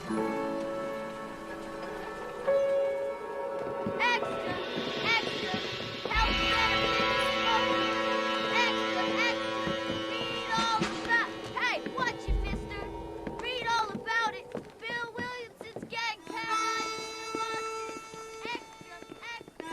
Extra! Extra! Help Extra! Extra! Read all about... Hey, watch it, mister! Read all about it! Bill Williamson's gang terrorizes the losses! Extra! Extra!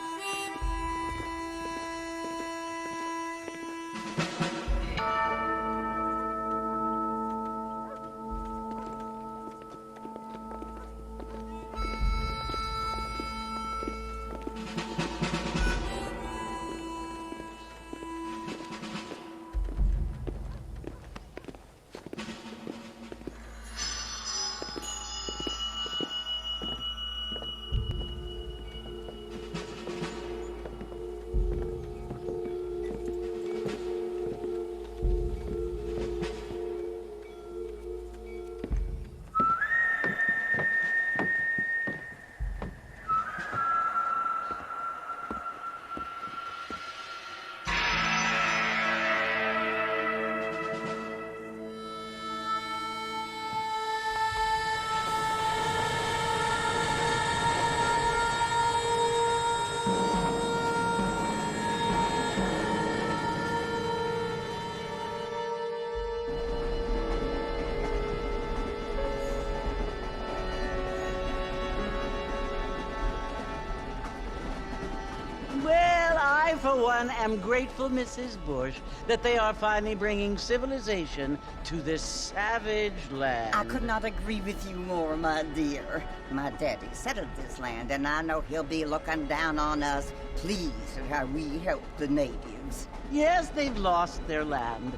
Well, I, for one, am grateful, Mrs. Bush, that they are finally bringing civilization to this savage land. I could not agree with you more, my dear. My daddy settled this land, and I know he'll be looking down on us, pleased at how we help the natives. Yes, they've lost their land,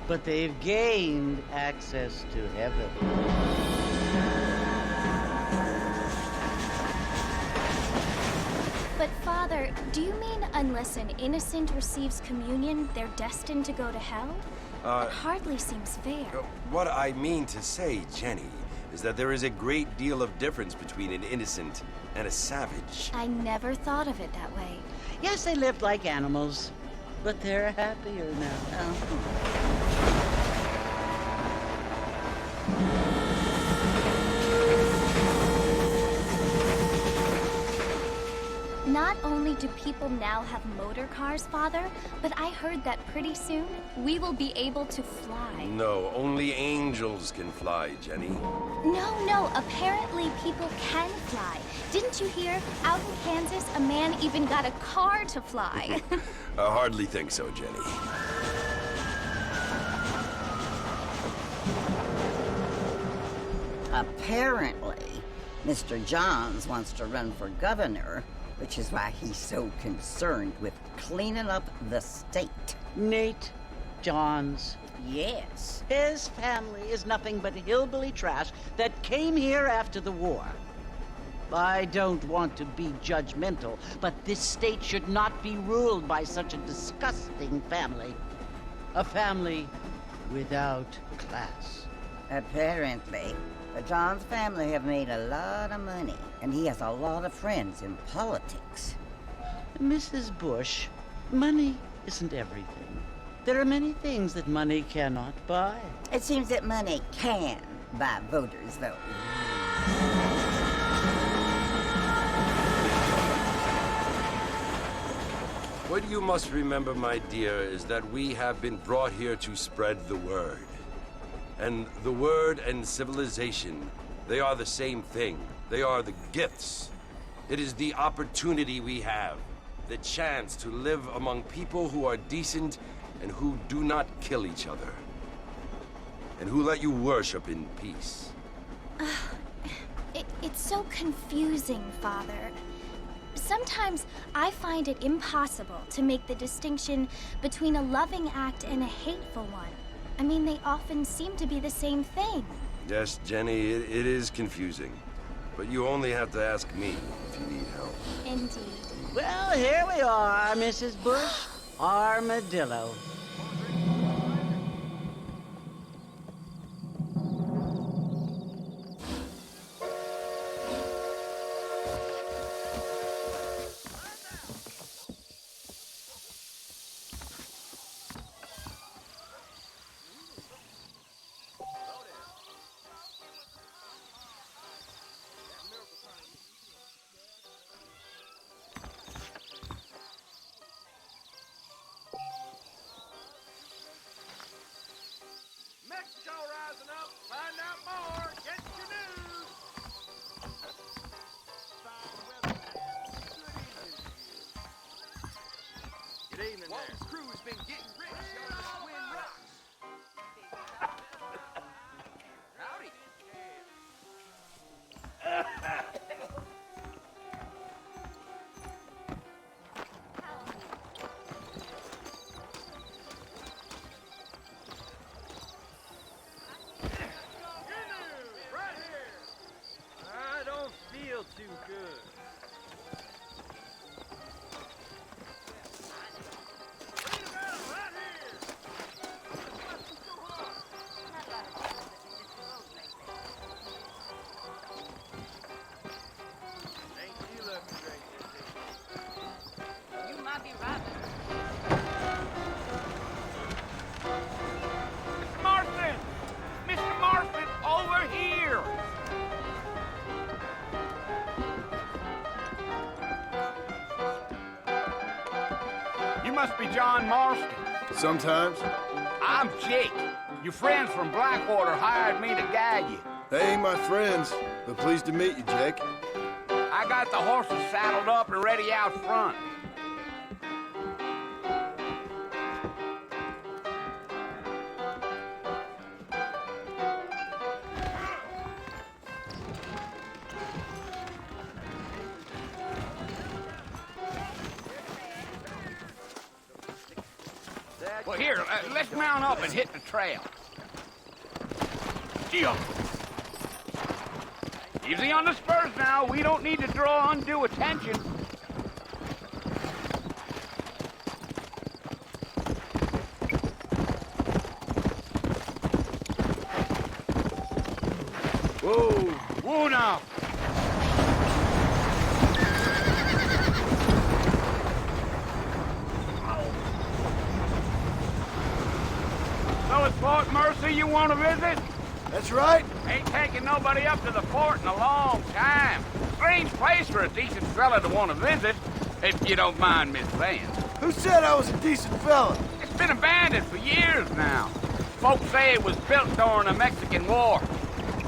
but they've gained access to heaven. But Father, do you mean unless an innocent receives communion, they're destined to go to hell? It hardly seems fair. What I mean to say, Jenny, is that there is a great deal of difference between an innocent and a savage. I never thought of it that way. Yes, they lived like animals, but they're happier now. Not only do people now have motor cars, Father, but I heard that pretty soon we will be able to fly. No, only angels can fly, Jenny. No, apparently people can fly. Didn't you hear? Out in Kansas, a man even got a car to fly. I hardly think so, Jenny. Apparently, Mr. Johns wants to run for governor, which is why he's so concerned with cleaning up the state. Nate Johns. Yes. His family is nothing but hillbilly trash that came here after the war. I don't want to be judgmental, but this state should not be ruled by such a disgusting family. A family without class. Apparently, the Johns family have made a lot of money, and he has a lot of friends in politics. Mrs. Bush, money isn't everything. There are many things that money cannot buy. It seems that money can buy voters, though. What you must remember, my dear, is that we have been brought here to spread the word. And the word and civilization, they are the same thing. They are the gifts. It is the opportunity we have, the chance to live among people who are decent and who do not kill each other, and who let you worship in peace. It's so confusing, Father. Sometimes I find it impossible to make the distinction between a loving act and a hateful one. I mean, they often seem to be the same thing. Yes, Jenny, it is confusing. But you only have to ask me if you need help. Indeed. Well, here we are, Mrs. Bush. Armadillo. Mexico rising up. Find out more. Get your news. Good evening. Walton's crew has been getting rich on the Twin Rocks. Howdy. I don't feel too good. Read about it right here. Ain't you looking great this evening? You might be right. Mr. Marston! Mr. Marston, over here! You must be John Marston. Sometimes. I'm Jake. Your friends from Blackwater hired me to guide you. They ain't my friends, but pleased to meet you, Jake. I got the horses saddled up and ready out front. Well, here, let's mount up and hit the trail. Gee-up. Easy on the spurs now. We don't need to draw undue attention. Whoa. Whoa now. So it's Fort Mercer you want to visit? That's right. Ain't taking nobody up to the fort in a long time. Strange place for a decent fella to want to visit, if you don't mind me saying. Who said I was a decent fella? It's been abandoned for years now. Folks say it was built during the Mexican War.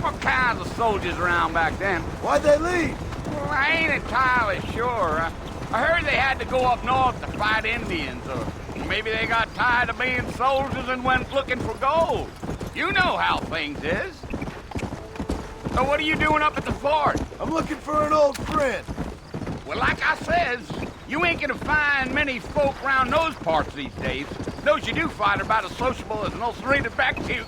What kinds of soldiers around back then? Why'd they leave? Well, I ain't entirely sure. I heard they had to go up north to fight Indians, or maybe they got tired of being soldiers and went looking for gold. You know how things is. So what are you doing up at the fort? I'm looking for an old friend. Well, like I says, you ain't gonna find many folk around those parts these days. Those you do find are about as sociable as an ulcerated back tooth.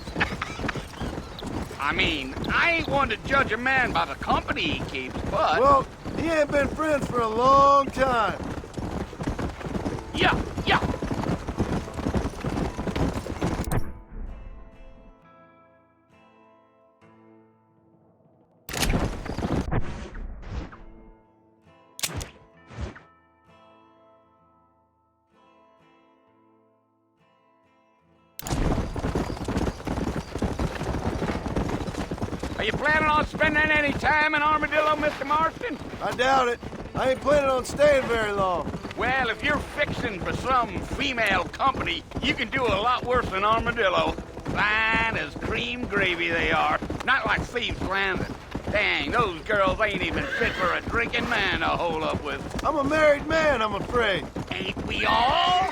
I mean, I ain't one to judge a man by the company he keeps, but... Well, he ain't been friends for a long time. Yeah. Are you planning on spending any time in Armadillo, Mr. Marston? I doubt it. I ain't planning on staying very long. Well, if you're fixing for some female company, you can do a lot worse than Armadillo. Fine as cream gravy they are. Not like Thieves Landing. Dang, those girls ain't even fit for a drinking man to hole up with. I'm a married man, I'm afraid. Ain't we all?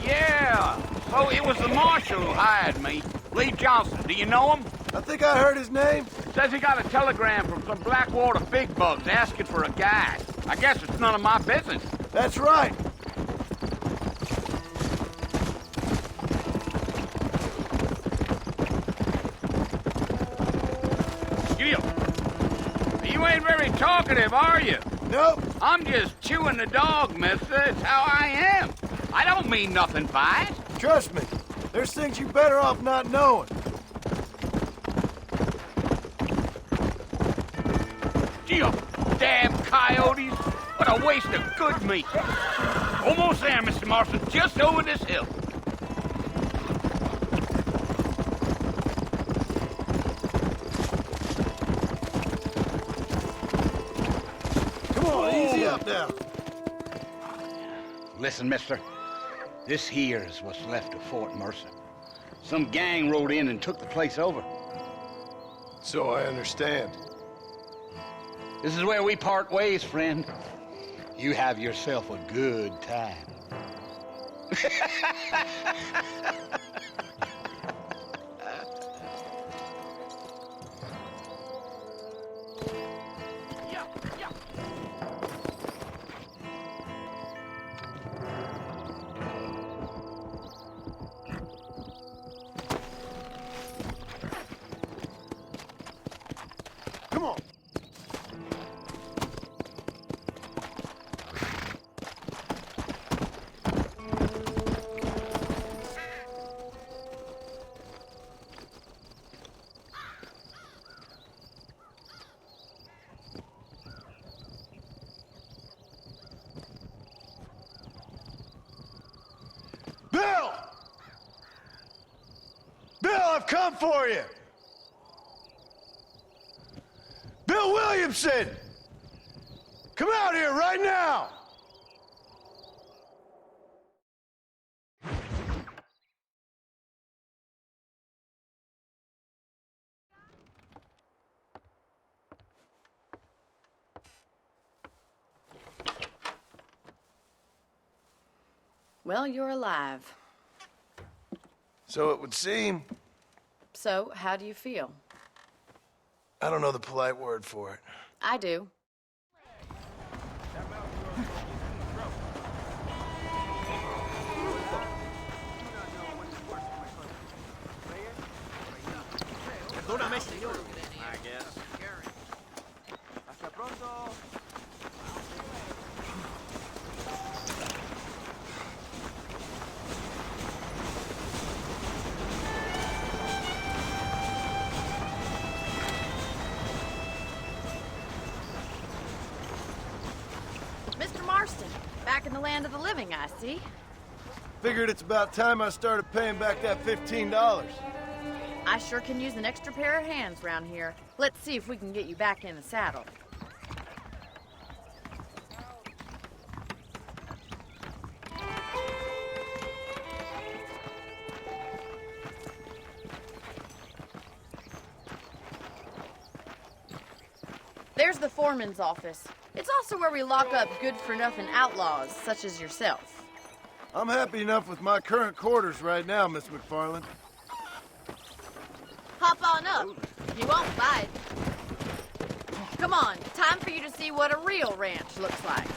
Yeah, so it was the marshal who hired me. Lee Johnson, do you know him? I think I heard his name. Says he got a telegram from some Blackwater big bugs asking for a guide. I guess it's none of my business. That's right. You ain't very talkative, are you? Nope. I'm just chewing the dog, mister. It's how I am. I don't mean nothing by it. Trust me. There's things you better off not knowing. You damn coyotes. What a waste of good meat. Almost there, Mr. Marston. Just over this hill. up now? Listen, mister. This here is what's left of Fort Mercer. Some gang rode in and took the place over. So I understand. This is where we part ways, friend. You have yourself a good time. Come on. Bill! Bill, I've come for you! Bill Williamson! Come out here right now! Well, you're alive. So it would seem. So, how do you feel? I don't know the polite word for it. I do. Mr. Marston, back in the land of the living, I see. Figured it's about time I started paying back that $15. I sure can use an extra pair of hands round here. Let's see if we can get you back in the saddle. There's the foreman's office. It's also where we lock up good-for-nothing outlaws, such as yourself. I'm happy enough with my current quarters right now, Miss McFarland. Hop on up. You won't bite. Come on, time for you to see what a real ranch looks like.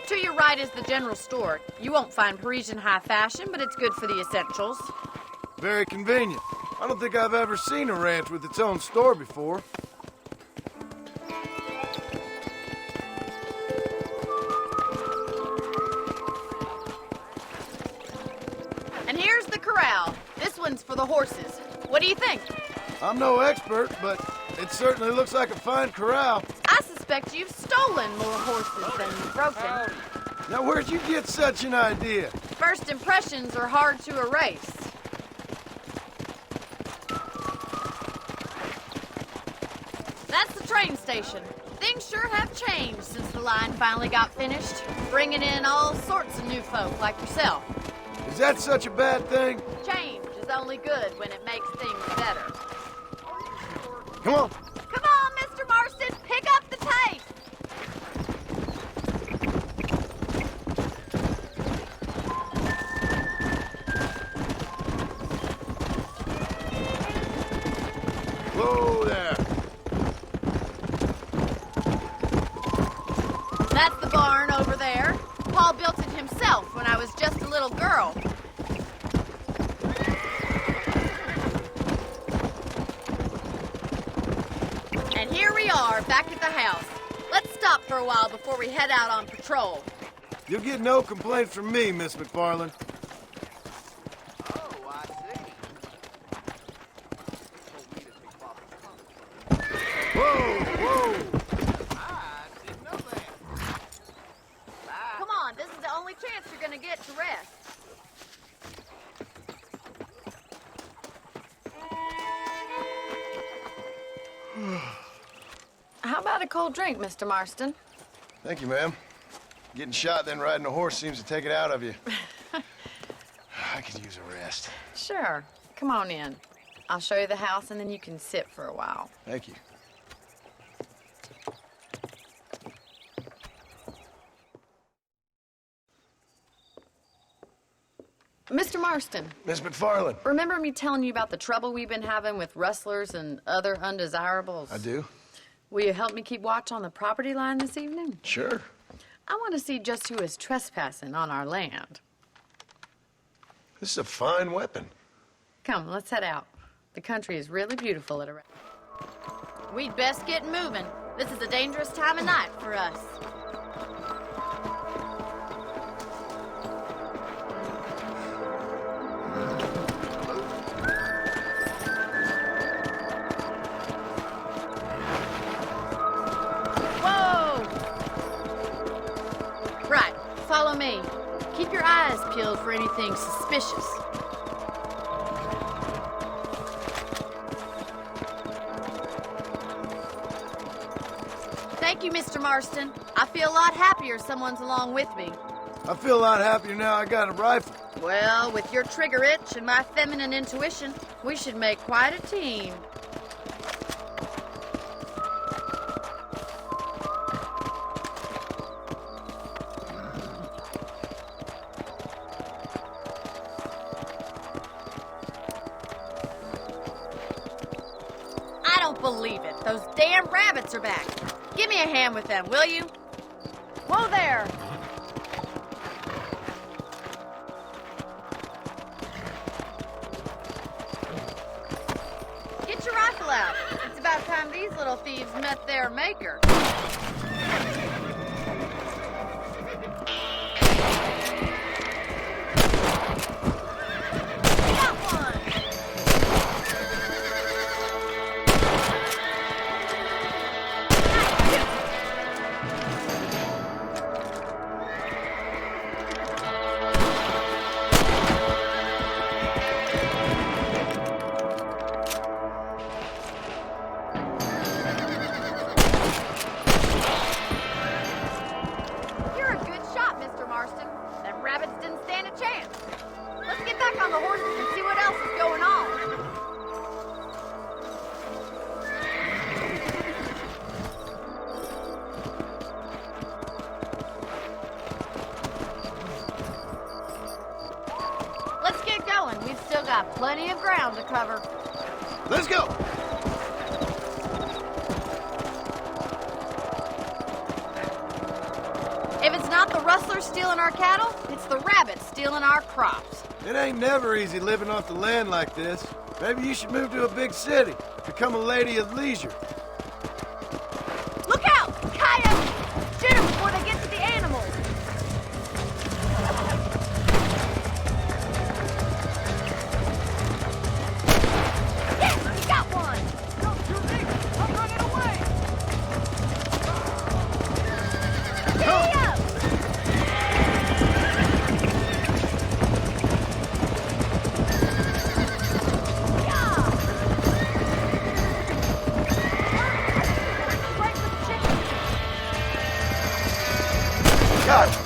To your right is the general store. You won't find Parisian high fashion, but it's good for the essentials. Very convenient. I don't think I've ever seen a ranch with its own store before. And here's the corral. This one's for the horses. What do you think? I'm no expert, but it certainly looks like a fine corral. I suspect you've stolen more horses than you've broken. Now, where'd you get such an idea? First impressions are hard to erase. That's the train station. Things sure have changed since the line finally got finished, bringing in all sorts of new folk like yourself. Is that such a bad thing? Change is only good when it makes things better. Come on. Come on, Mr. Marston, pick up the pace! Whoa there. That's the barn over there. Paul built it himself when I was just a little girl. And here we are, back at the house. Let's stop for a while before we head out on patrol. You'll get no complaints from me, Miss McFarland. How about a cold drink, Mr. Marston? Thank you, ma'am. Getting shot, then riding a horse seems to take it out of you. I could use a rest. Sure. Come on in. I'll show you the house, and then you can sit for a while. Thank you. Mr. Marston, Miss McFarland. remember me telling you about the trouble we've been having with rustlers and other undesirables? I do? Will you help me keep watch on the property line this evening? Sure. I want to see just who is trespassing on our land. This is a fine weapon. Come, let's head out. The country is really beautiful at around. We'd best get moving. This is a dangerous time of night for us. Whoa! Right, follow me. Keep your eyes peeled for anything suspicious. Thank you, Mr. Marston. I feel a lot happier someone's along with me. I feel a lot happier now I got a rifle. Well, with your trigger itch and my feminine intuition, we should make quite a team. I don't believe it. Those damn rabbits are back. Give me a hand with them, will you? Whoa there! Get your rifle out. It's about time these little thieves met their maker. Got one! You're a good shot, Mr. Marston. Them rabbits didn't stand a chance. Let's get back on the horses and see what else is going on. Let's get going. We've still got plenty of ground to cover. Let's go! If it's not the rustlers stealing our cattle, it's the rabbits stealing our crops. It ain't never easy living off the land like this. Maybe you should move to a big city. Become a lady of leisure. Look out! Coyotes! Shoot them before they get to the animals. Yes, we got one! Don't shoot me! I'm running away! Giddy up! Yeah! Right with the chicken. God!